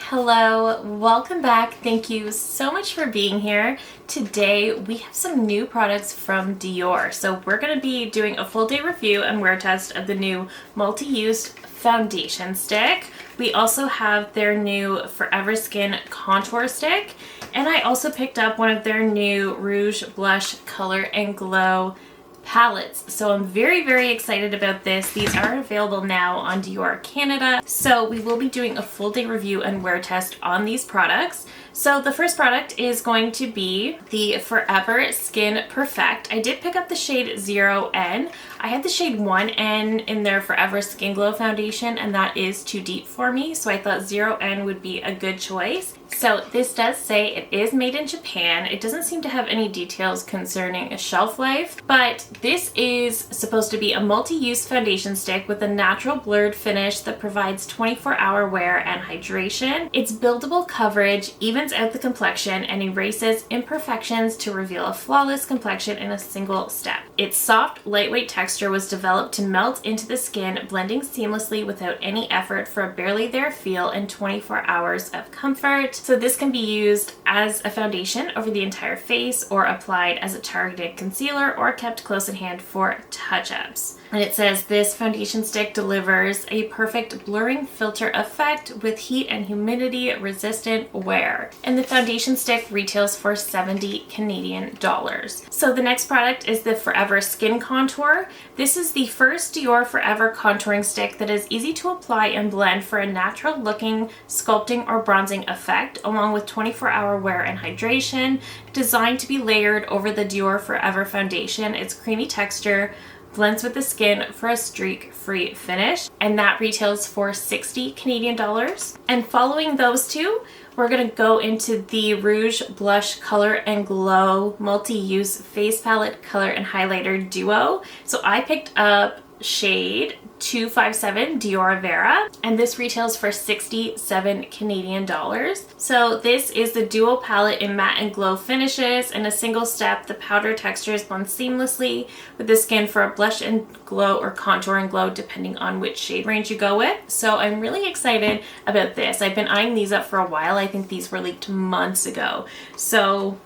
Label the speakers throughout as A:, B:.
A: Hello, welcome back. Thank you so much for being here. Today we have some new products from Dior. So we're going to be doing a full day review and wear test of the new multi-use foundation stick. We also have their new Forever Skin contour stick, and I also picked up one of their new Rouge Blush Color and Glow palettes. So I'm very excited about this. These are available now on Dior Canada. So we will be doing a full day review and wear test on these products. So the first product is going to be the Forever Skin Perfect. I did pick up the shade 0N. I had the shade 1N in their Forever Skin Glow foundation, and that is too deep for me, so I thought 0N would be a good choice. So this does say it is made in Japan. It doesn't seem to have any details concerning a shelf life, but this is supposed to be a multi-use foundation stick with a natural blurred finish that provides 24-hour wear and hydration. Its buildable coverage evens out the complexion and erases imperfections to reveal a flawless complexion in a single step. Its soft, lightweight texture was developed to melt into the skin, blending seamlessly without any effort for a barely there feel and 24 hours of comfort. So this can be used as a foundation over the entire face or applied as a targeted concealer or kept close at hand for touch-ups. And it says this foundation stick delivers a perfect blurring filter effect with heat and humidity resistant wear. And the foundation stick retails for 70 Canadian dollars. So the next product is the Forever Skin Contour. This is the first Dior Forever contouring stick that is easy to apply and blend for a natural looking sculpting or bronzing effect, along with 24-hour wear and hydration. Designed to be layered over the Dior Forever foundation, its creamy texture blends with the skin for a streak-free finish, and that retails for 60 Canadian dollars. And following those two, we're going to go into the Rouge Blush Color and Glow Multi-Use Face Palette Color and Highlighter Duo. So I picked up shade 257 Dior Vera, and this retails for 67 Canadian dollars. So this is the duo palette in matte and glow finishes. In a single step, the powder textures blend seamlessly with the skin for a blush and glow or contour and glow depending on which shade range you go with. So I'm really excited about this. I've been eyeing these up for a while. I think these were leaked months ago. So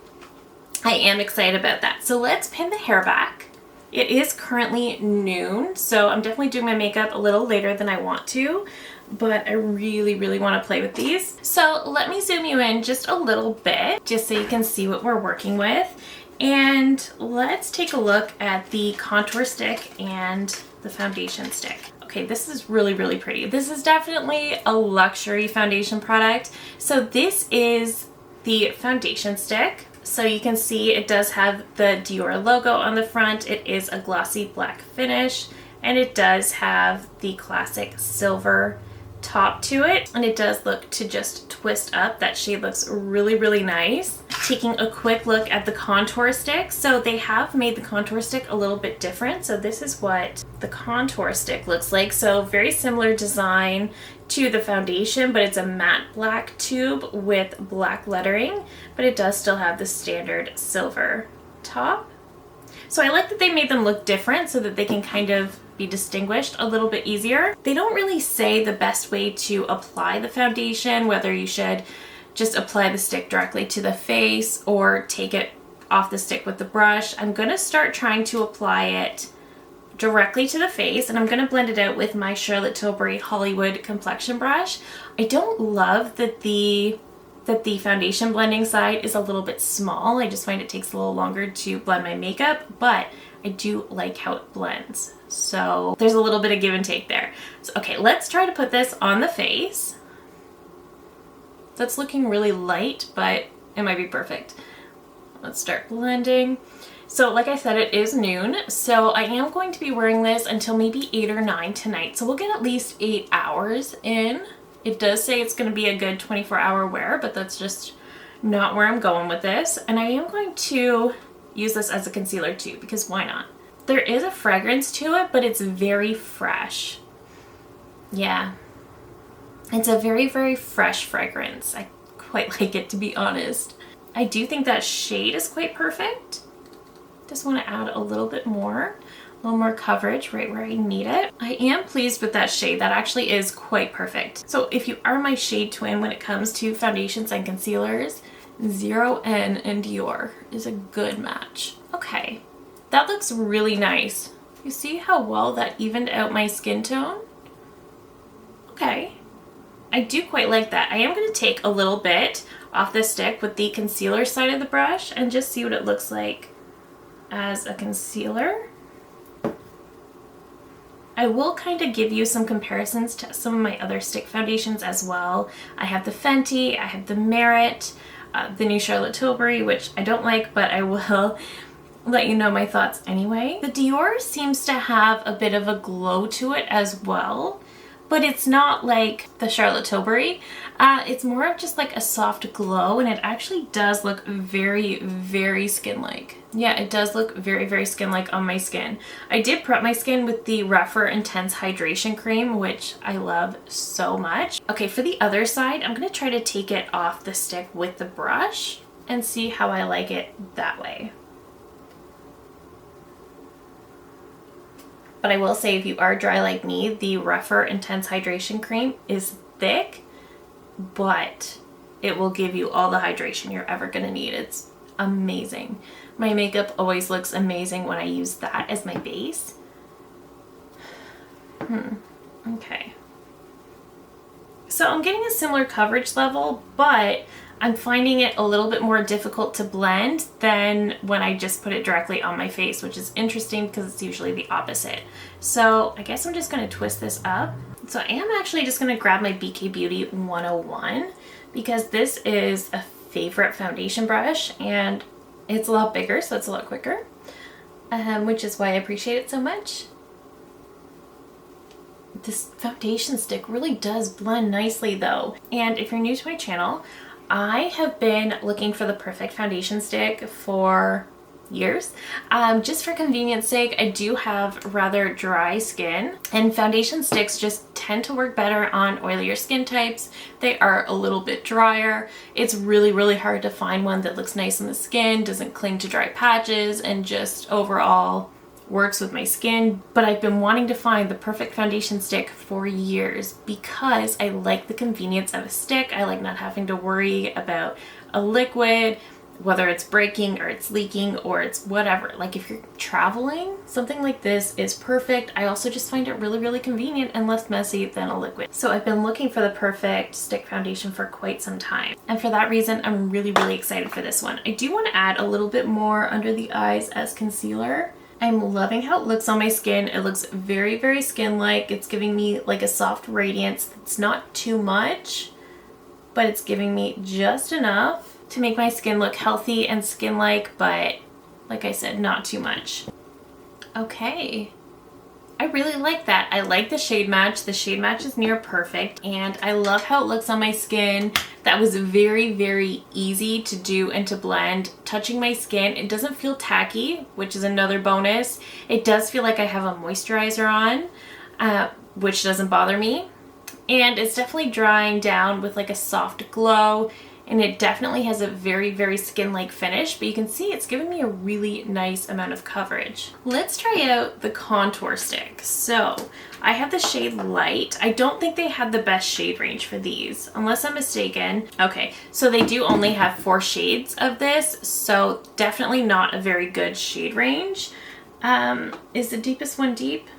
A: I am excited about that. So let's pin the hair back. It is currently noon, so I'm definitely doing my makeup a little later than I want to, but I really want to play with these. So let me zoom you in just a little bit, just so you can see what we're working with. And let's take a look at the contour stick and the foundation stick. Okay, this is really pretty. This is definitely a luxury foundation product. So this is the foundation stick. So you can see it does have the Dior logo on the front. It is a glossy black finish, and it does have the classic silver top to it, and it does look to just twist up. That shade looks really nice. Taking a quick look at the contour stick. So they have made the contour stick a little bit different. So this is what the contour stick looks like. So very similar design to the foundation, but it's a matte black tube with black lettering, but it does still have the standard silver top. So I like that they made them look different so that they can kind of be distinguished a little bit easier. They don't really say the best way to apply the foundation, whether you should just apply the stick directly to the face or take it off the stick with the brush. I'm going to start trying to apply it directly to the face, and I'm going to blend it out with my Charlotte Tilbury Hollywood complexion brush. I don't love that the foundation blending side is a little bit small. I just find it takes a little longer to blend my makeup, but I do like how it blends. So there's a little bit of give and take there. So, okay, let's try to put this on the face. That's looking really light, but it might be perfect. Let's start blending. So like I said, it is noon, so I am going to be wearing this until maybe 8 or 9 tonight. So we'll get at least 8 hours in. It does say it's going to be a good 24-hour wear, but that's just not where I'm going with this. And I am going to use this as a concealer too, because why not? There is a fragrance to it, but it's very fresh. Yeah. It's a very fresh fragrance. I quite like it, to be honest. I do think that shade is quite perfect. Just want to add a little bit more A little more coverage right where I need it. I am pleased with that shade. That actually is quite perfect. So if you are my shade twin when it comes to foundations and concealers, 0N and Dior is a good match. Okay, that looks really nice. You see how well that evened out my skin tone? Okay, I do quite like that. I am going to take a little bit off the stick with the concealer side of the brush and just see what it looks like as a concealer. I will kind of give you some comparisons to some of my other stick foundations as well. I have the Fenty, I have the Merit, the new Charlotte Tilbury, which I don't like, but I will let you know my thoughts anyway. The Dior seems to have a bit of a glow to it as well, but it's not like the Charlotte Tilbury. It's more of just like a soft glow, and it actually does look very, very skin-like. Yeah, it does look very, very skin-like on my skin. I did prep my skin with the Rougher Intense Hydration Cream, which I love so much. Okay, for the other side, I'm gonna try to take it off the stick with the brush and see how I like it that way. But I will say, if you are dry like me, the Rougher Intense Hydration Cream is thick, but it will give you all the hydration you're ever gonna need. It's amazing. My makeup always looks amazing when I use that as my base. Okay. So I'm getting a similar coverage level, but I'm finding it a little bit more difficult to blend than when I just put it directly on my face, which is interesting because it's usually the opposite. So I guess I'm just going to twist this up. So I am actually just going to grab my BK Beauty 101 because this is a favorite foundation brush and it's a lot bigger, so it's a lot quicker, which is why I appreciate it so much. This foundation stick really does blend nicely though. And if you're new to my channel, I have been looking for the perfect foundation stick for years. Just for convenience sake, I do have rather dry skin, and foundation sticks just tend to work better on oilier skin types. They are a little bit drier. It's really, really hard to find one that looks nice on the skin, doesn't cling to dry patches, and just overall works with my skin. But I've been wanting to find the perfect foundation stick for years because I like the convenience of a stick. I like not having to worry about a liquid, whether it's breaking or it's leaking or it's whatever. Like if you're traveling, something like this is perfect. I also just find it really, really convenient and less messy than a liquid. So I've been looking for the perfect stick foundation for quite some time. And for that reason, I'm really, really excited for this one. I do want to add a little bit more under the eyes as concealer. I'm loving how it looks on my skin. It looks very, very skin-like. It's giving me like a soft radiance. It's not too much, but it's giving me just enough to make my skin look healthy and skin-like, but like I said, not too much. Okay. I really like that. I like the shade match. The shade match is near perfect, and I love how it looks on my skin. That was very, very easy to do and to blend. Touching my skin, it doesn't feel tacky, which is another bonus. It does feel like I have a moisturizer on, which doesn't bother me. And it's definitely drying down with like a soft glow. And it definitely has a very, very skin-like finish, but you can see it's giving me a really nice amount of coverage. Let's try out the contour stick. So I have the shade Light. I don't think they had the best shade range for these, unless I'm mistaken. Okay, so they do only have 4 shades of this, so definitely not a very good shade range. Is the deepest one deep?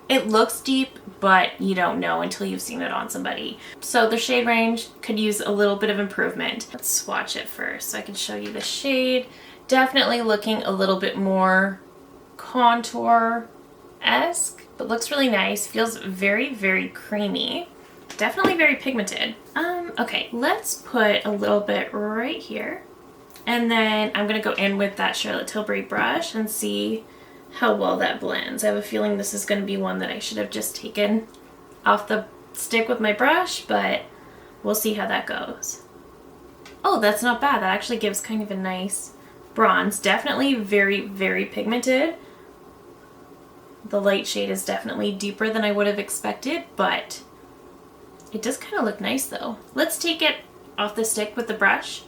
A: It looks deep, but you don't know until you've seen it on somebody. So the shade range could use a little bit of improvement. Let's swatch it first so I can show you the shade. Definitely looking a little bit more contour-esque, but looks really nice. Feels very, very creamy. Definitely very pigmented. Okay, let's put a little bit right here. And then I'm gonna go in with that Charlotte Tilbury brush and see how well that blends. I have a feeling this is going to be one that I should have just taken off the stick with my brush, but we'll see how that goes. Oh, that's not bad. That actually gives kind of a nice bronze. Definitely very, very pigmented. The light shade is definitely deeper than I would have expected, but it does kind of look nice though. Let's take it off the stick with the brush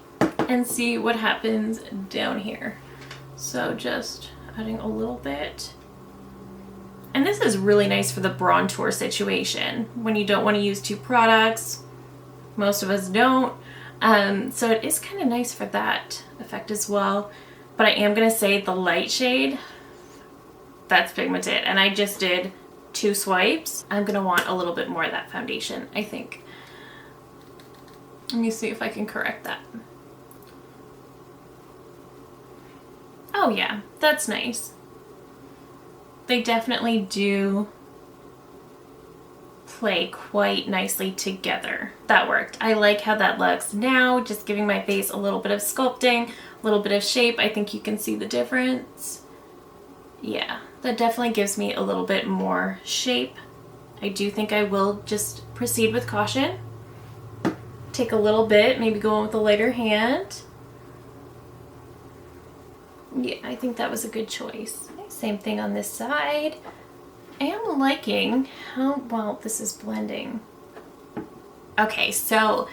A: and see what happens down here. So just adding a little bit And this is really nice for the bronzer situation when you don't want to use two products. Most of us don't. So it is kind of nice for that effect as well. But I am going to say the light shade, that's pigmented. And I just did 2 swipes. I'm going to want a little bit more of that foundation, I think. Let me see if I can correct that. Oh yeah, that's nice. They definitely do play quite nicely together. That worked. I like how that looks now, just giving my face a little bit of sculpting, a little bit of shape. I think you can see the difference. Yeah, that definitely gives me a little bit more shape. I do think I will just proceed with caution. Take a little bit, maybe go in with a lighter hand. Yeah, I think that was a good choice. Same thing on this side. I am liking how well this is blending. Okay, so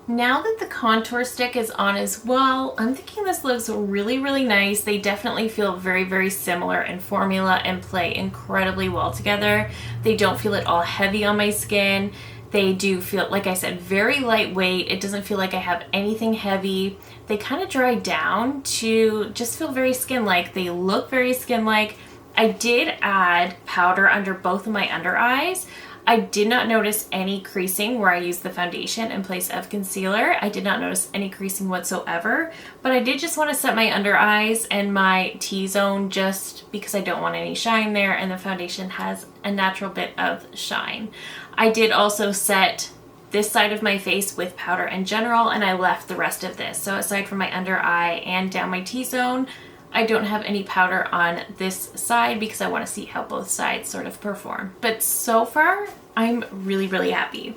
A: now that the contour stick is on as well, I'm thinking this looks really, really nice. They definitely feel very, very similar in formula and play incredibly well together. They don't feel at all heavy on my skin. They do feel, like I said, very lightweight. It doesn't feel like I have anything heavy. They kind of dry down to just feel very skin-like. They look very skin-like. I did add powder under both of my under eyes. I did not notice any creasing where I used the foundation in place of concealer. I did not notice any creasing whatsoever, but I did just want to set my under eyes and my T-zone just because I don't want any shine there, and the foundation has a natural bit of shine. I did also set this side of my face with powder in general, and I left the rest of this. So aside from my under eye and down my T-zone, I don't have any powder on this side because I want to see how both sides sort of perform. But so far, I'm really, really happy.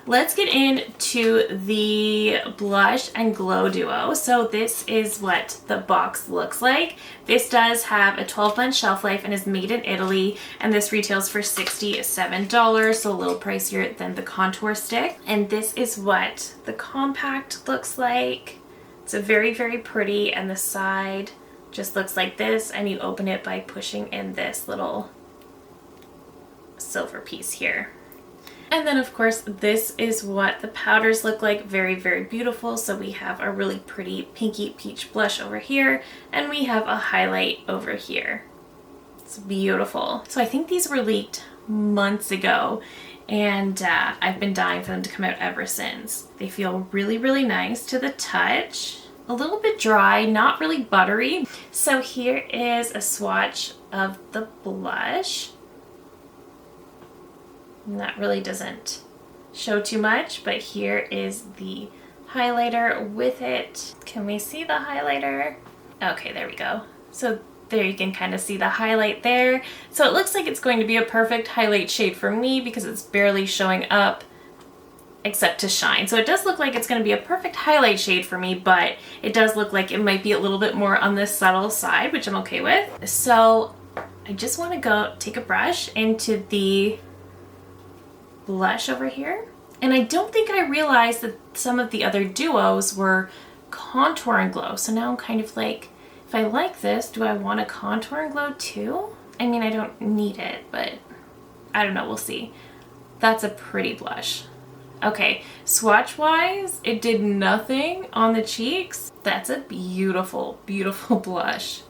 A: Let's get into the blush and glow duo. So this is what the box looks like. This does have a 12-month shelf life and is made in Italy, and this retails for $67, so a little pricier than the contour stick. And this is what the compact looks like. It's a very, very pretty, and the side just looks like this, and you open it by pushing in this little silver piece here. And then of course this is what the powders look like. Very, very beautiful. So we have a really pretty pinky peach blush over here, and we have a highlight over here. It's beautiful. So I think these were leaked months ago, and I've been dying for them to come out ever since. They feel really, really nice to the touch. A little bit dry, not really buttery. So here is a swatch of the blush. And that really doesn't show too much, but here is the highlighter with it. Can we see the highlighter? Okay, there we go. So there you can kind of see the highlight there. So it looks like it's going to be a perfect highlight shade for me because it's barely showing up except to shine. So it does look like it's going to be a perfect highlight shade for me, but it does look like it might be a little bit more on the subtle side, which I'm okay with. So I just want to go take a brush into the blush over here. And I don't think I realized that some of the other duos were contour and glow. So now I'm kind of like, if I like this, do I want a contour and glow too? I mean, I don't need it, but I don't know, we'll see. That's a pretty blush. Okay, swatch wise, it did nothing on the cheeks. That's a beautiful, beautiful blush.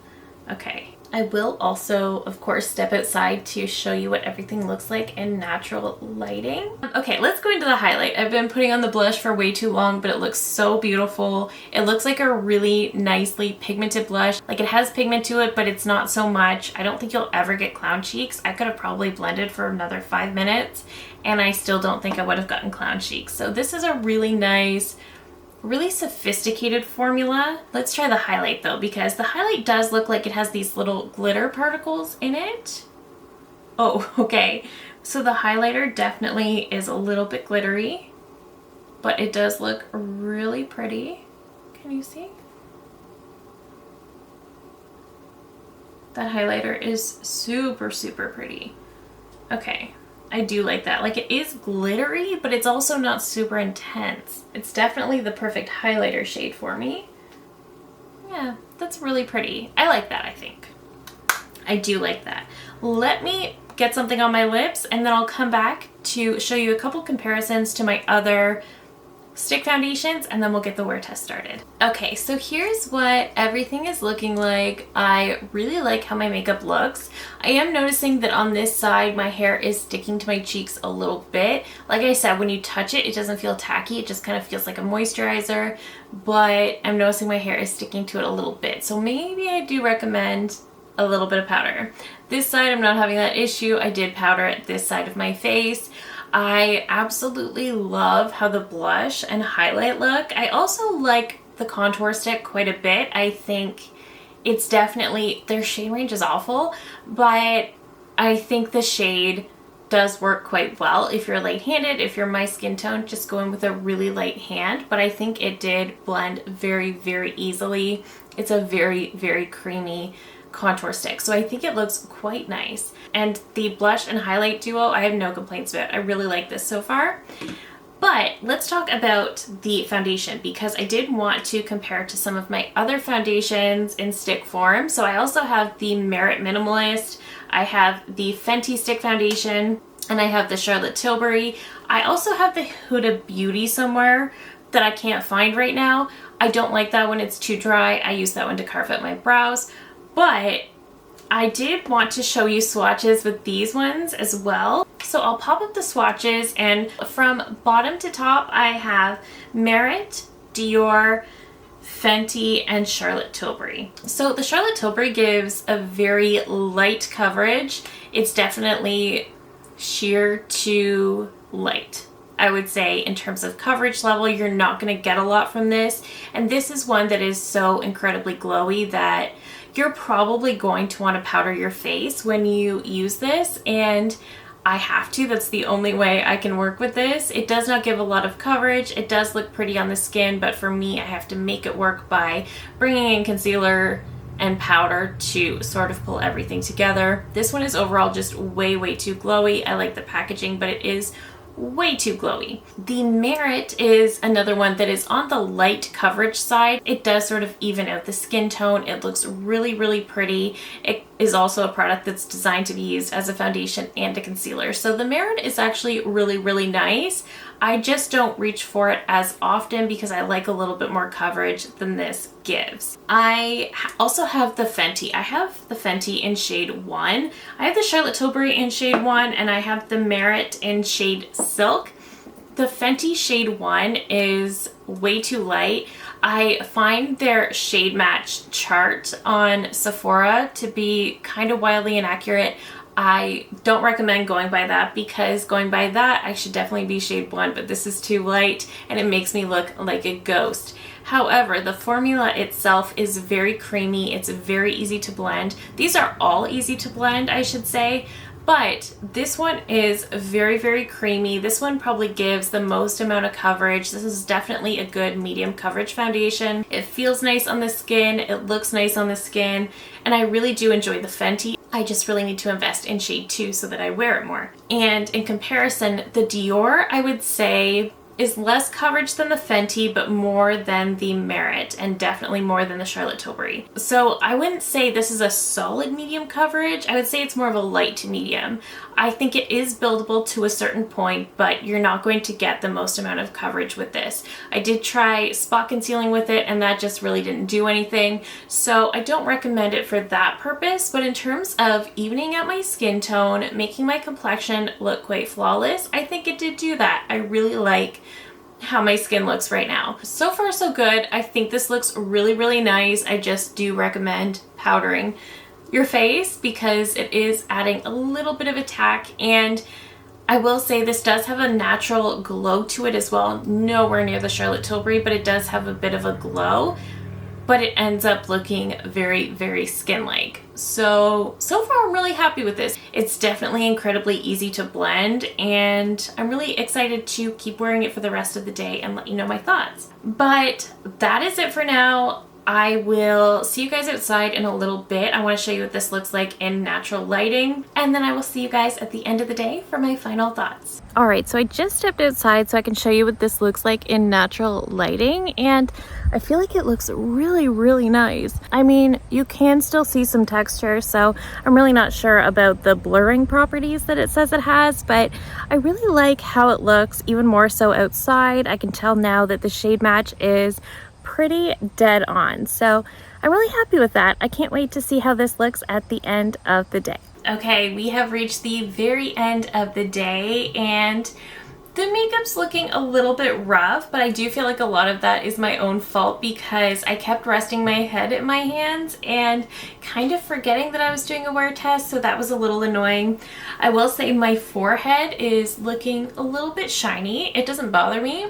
A: Okay, I will also, of course, step outside to show you what everything looks like in natural lighting. Okay, let's go into the highlight. I've been putting on the blush for way too long, but it looks so beautiful. It looks like a really nicely pigmented blush. Like, it has pigment to it, but it's not so much. I don't think you'll ever get clown cheeks. I could have probably blended for another 5 minutes, and I still don't think I would have gotten clown cheeks. So this is a really nice, really sophisticated formula. Let's try the highlight though, because the highlight does look like it has these little glitter particles in it. Oh, okay. So the highlighter definitely is a little bit glittery, but it does look really pretty. Can you see? That highlighter is super, super pretty. Okay. I do like that. Like, it is glittery, but it's also not super intense. It's definitely the perfect highlighter shade for me. Yeah, that's really pretty. I like that, I think. I do like that. Let me get something on my lips, and then I'll come back to show you a couple comparisons to my other stick foundations, and then we'll get the wear test started. Okay, so here's what everything is looking like. I really like how my makeup looks. I am noticing that on this side my hair is sticking to my cheeks a little bit. Like I said, when you touch it, it doesn't feel tacky, it just kind of feels like a moisturizer, but I'm noticing my hair is sticking to it a little bit, so maybe I do recommend a little bit of powder. This side I'm not having that issue. I did powder at this side of my face. I absolutely love how the blush and highlight look. I also like the contour stick quite a bit. I think it's definitely, their shade range is awful, but I think the shade does work quite well. If you're light-handed, if you're my skin tone, just go in with a really light hand, but I think it did blend very, very easily. It's a very, very creamy contour stick, so I think it looks quite nice. And the blush and highlight duo, I have no complaints about. I really like this so far. But let's talk about the foundation, because I did want to compare to some of my other foundations in stick form. So I also have the Merit Minimalist, I have the Fenty stick foundation, and I have the Charlotte Tilbury. I also have the Huda Beauty somewhere that I can't find right now. I don't like that one, it's too dry. I use that one to carve out my brows. But I did want to show you swatches with these ones as well. So I'll pop up the swatches, and from bottom to top I have Merit, Dior, Fenty, and Charlotte Tilbury. So the Charlotte Tilbury gives a very light coverage. It's definitely sheer to light. I would say in terms of coverage level, you're not going to get a lot from this. And this is one that is so incredibly glowy that you're probably going to want to powder your face when you use this, and I have to. That's the only way I can work with this. It does not give a lot of coverage. It does look pretty on the skin, but for me, I have to make it work by bringing in concealer and powder to sort of pull everything together. This one is overall just way, way too glowy. I like the packaging, but it is way too glowy. The Merit is another one that is on the light coverage side. It does sort of even out the skin tone. It looks really, really pretty. It is also a product that's designed to be used as a foundation and a concealer. So the Merit is actually really, really nice. I just don't reach for it as often because I like a little bit more coverage than this gives. I also have the Fenty. I have the Fenty in shade 1. I have the Charlotte Tilbury in shade 1, and I have the Merit in shade Silk. The Fenty shade 1 is way too light. I find their shade match chart on Sephora to be kind of wildly inaccurate. I don't recommend going by that, because going by that I should definitely be shade 1, but this is too light and it makes me look like a ghost. However, the formula itself is very creamy. It's very easy to blend. These are all easy to blend, I should say, but this one is very, very creamy. This one probably gives the most amount of coverage. This is definitely a good medium coverage foundation. It feels nice on the skin. It looks nice on the skin, and I really do enjoy the Fenty. I just really need to invest in shade 2 so that I wear it more. And in comparison, the Dior, I would say, is less coverage than the Fenty, but more than the Merit, and definitely more than the Charlotte Tilbury. So I wouldn't say this is a solid medium coverage. I would say it's more of a light to medium. I think it is buildable to a certain point, but you're not going to get the most amount of coverage with this. I did try spot concealing with it, and that just really didn't do anything. So I don't recommend it for that purpose, but in terms of evening out my skin tone, making my complexion look quite flawless, I think it did do that. I really like how my skin looks right now. So far so good. I think this looks really, really nice. I just do recommend powdering your face because it is adding a little bit of a tack, and I will say this does have a natural glow to it as well. Nowhere near the Charlotte Tilbury, but it does have a bit of a glow, but it ends up looking very, very skin-like. So far I'm really happy with this. It's definitely incredibly easy to blend, and I'm really excited to keep wearing it for the rest of the day and let you know my thoughts. But that is it for now. I will see you guys outside in a little bit. I want to show you what this looks like in natural lighting, and then I will see you guys at the end of the day for my final thoughts. All right, so I just stepped outside so I can show you what this looks like in natural lighting, and I feel like it looks really, really nice. I mean, you can still see some texture, so I'm really not sure about the blurring properties that it says it has, but I really like how it looks, even more so outside. I can tell now that the shade match is pretty dead on, so I'm really happy with that. I can't wait to see how this looks at the end of the day. Okay, we have reached the very end of the day, and the makeup's looking a little bit rough, but I do feel like a lot of that is my own fault because I kept resting my head in my hands and kind of forgetting that I was doing a wear test, so that was a little annoying. I will say my forehead is looking a little bit shiny. It doesn't bother me.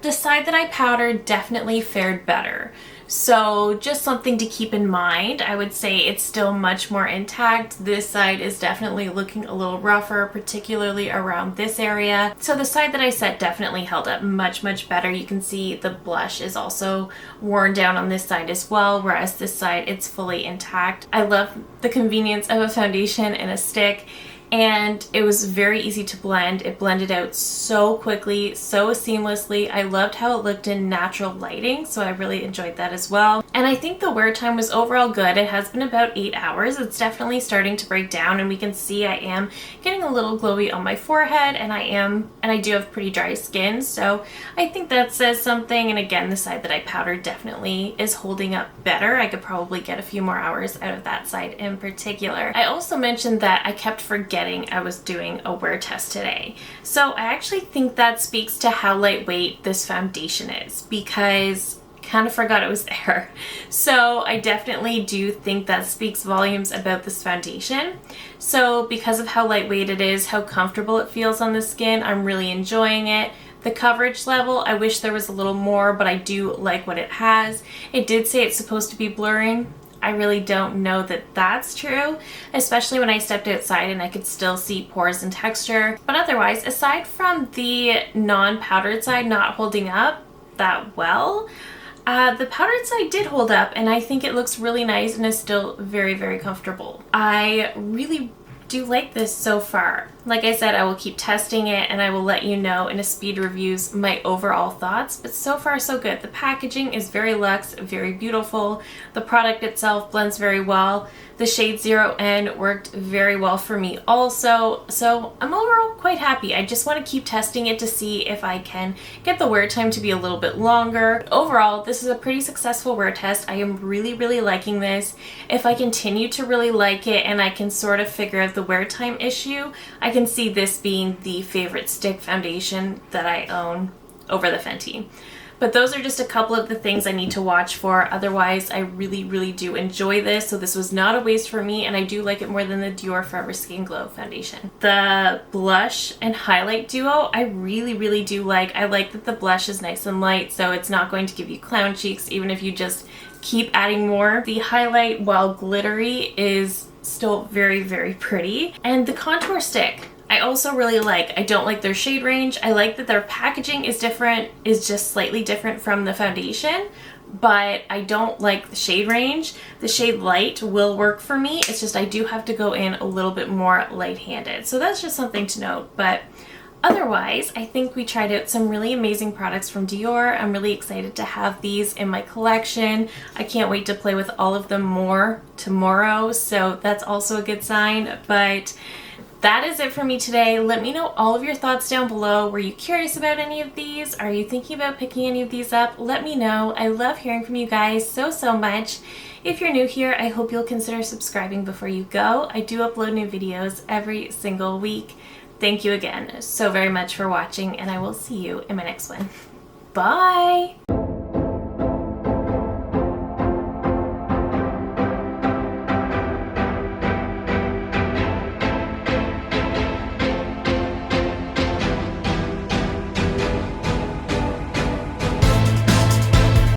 A: The side that I powdered definitely fared better. So just something to keep in mind. I would say it's still much more intact. This side is definitely looking a little rougher, particularly around this area. So the side that I set definitely held up much, much better. You can see the blush is also worn down on this side as well, whereas this side it's fully intact. I love the convenience of a foundation and a stick, and it was very easy to blend. It blended out so quickly, so seamlessly. I loved how it looked in natural lighting, so I really enjoyed that as well. And I think the wear time was overall good. It has been about 8 hours. It's definitely starting to break down, and we can see I am getting a little glowy on my forehead, and I do have pretty dry skin, so I think that says something. And again, the side that I powdered definitely is holding up better. I could probably get a few more hours out of that side in particular. I also mentioned that I kept forgetting I was doing a wear test today. So I actually think that speaks to how lightweight this foundation is, because I kind of forgot it was there. So I definitely do think that speaks volumes about this foundation. So because of how lightweight it is, how comfortable it feels on the skin, I'm really enjoying it. The coverage level, I wish there was a little more, but I do like what it has. It did say it's supposed to be blurring. I really don't know that that's true, especially when I stepped outside and I could still see pores and texture. But otherwise, aside from the non-powdered side not holding up that well, the powdered side did hold up, and I think it looks really nice and is still very, very comfortable. I really do like this so far. Like I said, I will keep testing it and I will let you know in a speed reviews my overall thoughts, but so far so good. The packaging is very luxe, very beautiful. The product itself blends very well. The shade 0N worked very well for me also, so I'm overall quite happy. I just want to keep testing it to see if I can get the wear time to be a little bit longer. Overall, this is a pretty successful wear test. I am really, really liking this. If I continue to really like it and I can sort of figure out the wear time issue, I can see this being the favorite stick foundation that I own over the Fenty. But those are just a couple of the things I need to watch for. Otherwise, I really, really do enjoy this. So this was not a waste for me, and I do like it more than the Dior Forever Skin Glow foundation. The blush and highlight duo, I really, really do like. I like that the blush is nice and light, so it's not going to give you clown cheeks, even if you just keep adding more. The highlight, while glittery, is still very, very pretty. And the contour stick, I also really like. I don't like their shade range. I like that their packaging is different, is just slightly different from the foundation, but I don't like the shade range. The shade light will work for me. It's just I do have to go in a little bit more light-handed. So that's just something to note. But otherwise, I think we tried out some really amazing products from Dior. I'm really excited to have these in my collection. I can't wait to play with all of them more tomorrow, so that's also a good sign. But that is it for me today. Let me know all of your thoughts down below. Were you curious about any of these? Are you thinking about picking any of these up? Let me know. I love hearing from you guys so, so much. If you're new here, I hope you'll consider subscribing before you go. I do upload new videos every single week. Thank you again so very much for watching, and I will see you in my next one. Bye!